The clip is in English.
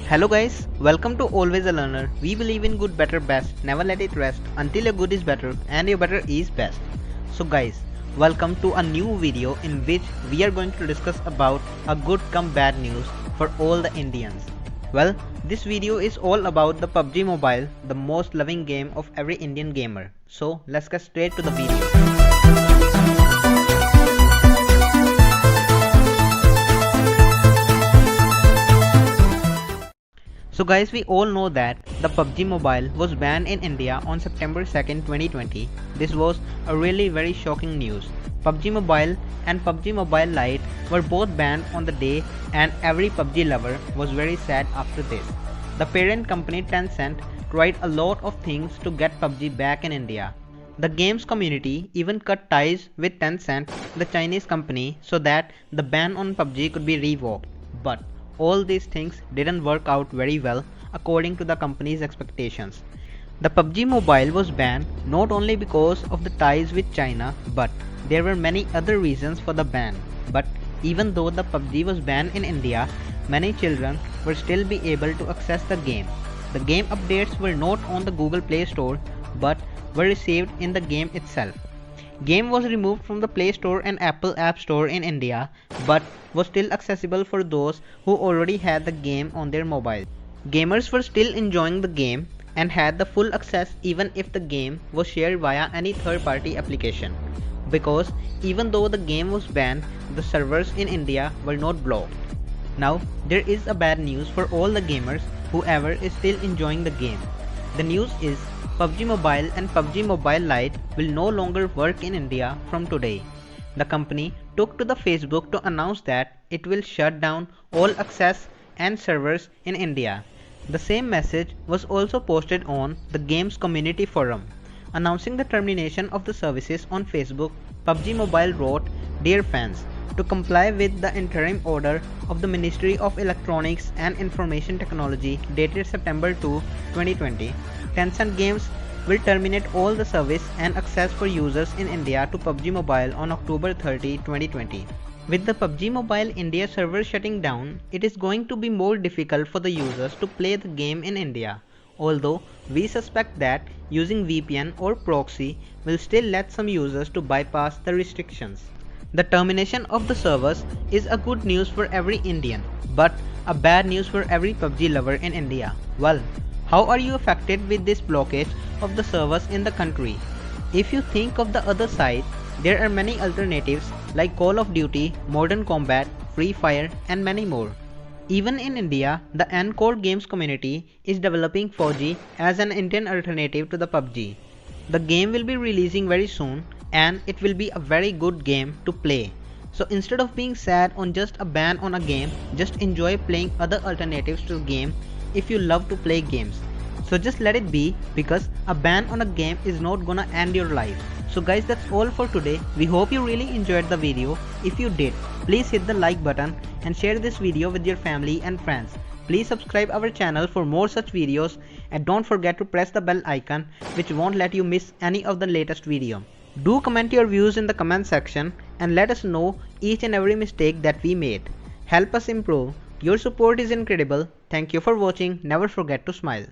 Hello guys, welcome to Always a Learner. We believe in good, better, best. Never let it rest until your good is better and your better is best. So guys, welcome to a new video in which we are going to discuss about a good come bad news for all the Indians. Well, this video is all about the PUBG Mobile, the most loving game of every Indian gamer. So let's get straight to the video. So guys, we all know that the PUBG Mobile was banned in India on September 2nd, 2020. This was a really very shocking news. PUBG Mobile and PUBG Mobile Lite were both banned on the day, and every PUBG lover was very sad after this. The parent company Tencent tried a lot of things to get PUBG back in India. The games community even cut ties with Tencent, the Chinese company, so that the ban on PUBG could be revoked. But all these things didn't work out very well according to the company's expectations. The PUBG Mobile was banned not only because of the ties with China, but there were many other reasons for the ban. But even though the PUBG was banned in India, many children were still be able to access the game. The game updates were not on the Google Play Store but were received in the game itself. Game was removed from the Play Store and Apple App Store in India, but was still accessible for those who already had the game on their mobile. Gamers were still enjoying the game and had the full access even if the game was shared via any third-party application. Because even though the game was banned, the servers in India were not blocked. Now, there is a bad news for all the gamers whoever is still enjoying the game. The news is PUBG Mobile and PUBG Mobile Lite will no longer work in India from today. The company took to the Facebook to announce that it will shut down all access and servers in India. The same message was also posted on the game's community forum. Announcing the termination of the services on Facebook, PUBG Mobile wrote, "Dear fans, to comply with the interim order of the Ministry of Electronics and Information Technology dated September 2, 2020, Tencent Games will terminate all the service and access for users in India to PUBG Mobile on October 30, 2020. With the PUBG Mobile India server shutting down, it is going to be more difficult for the users to play the game in India, although we suspect that using VPN or proxy will still let some users to bypass the restrictions. The termination of the servers is a good news for every Indian, but a bad news for every PUBG lover in India. Well, how are you affected with this blockage of the servers in the country? If you think of the other side, there are many alternatives like Call of Duty, Modern Combat, Free Fire and many more. Even in India, the Encore Games community is developing FAU-G as an Indian alternative to the PUBG. The game will be releasing very soon and it will be a very good game to play. So instead of being sad on just a ban on a game, just enjoy playing other alternatives to the game if you love to play games. So just let it be, because a ban on a game is not gonna end your life. So guys, that's all for today. We hope you really enjoyed the video. If you did, please hit the like button and share this video with your family and friends. Please subscribe our channel for more such videos and don't forget to press the bell icon which won't let you miss any of the latest video. Do comment your views in the comment section and let us know each and every mistake that we made. Help us improve. Your support is incredible. Thank you for watching. Never forget to smile.